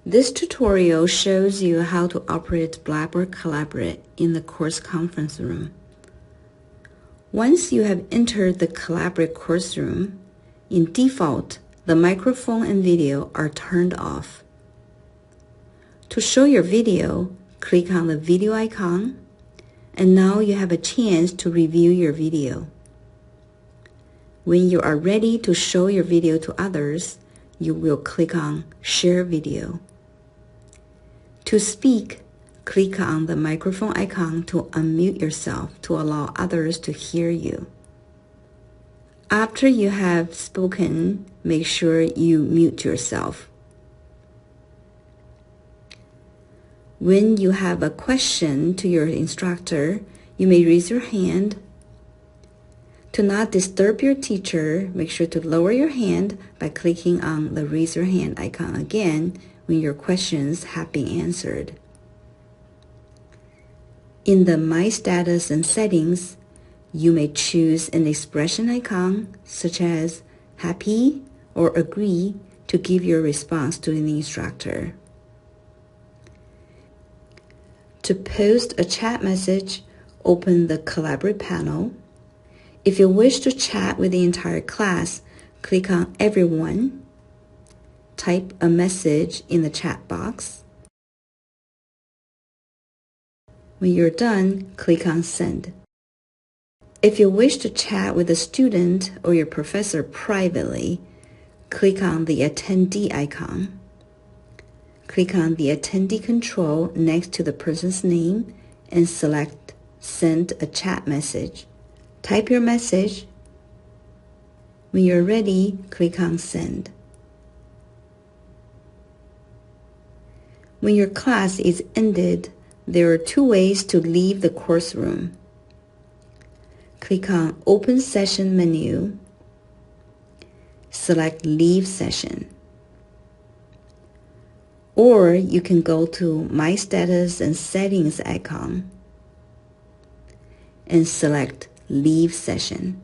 This tutorial shows you how to operate Blackboard Collaborate in the course conference room. Once you have entered the Collaborate course room, in default, the microphone and video are turned off. To show your video, click on the video icon, and now you have a chance to review your video. When you are ready to show your video to others, you will click on Share Video. To speak, click on the microphone icon to unmute yourself to allow others to hear you. After you have spoken, make sure you mute yourself. When you have a question to your instructor, you may raise your hand. To not disturb your teacher, make sure to lower your hand by clicking on the Raise Your Hand icon again when your questions have been answered. In the My Status and Settings, you may choose an expression icon such as happy or agree to give your response to the instructor. To post a chat message, open the Collaborate panel. If you wish to chat with the entire class, click on Everyone. Type a message in the chat box. When you're done, click on Send. If you wish to chat with a student or your professor privately, click on the Attendee icon. Click on the attendee control next to the person's name and select Send a Chat Message. Type your message. When you're ready, click on Send. When your class is ended, there are two ways to leave the course room. Click on Open Session menu. Select Leave Session. Or you can go to My Status and Settings icon and select Leave Session.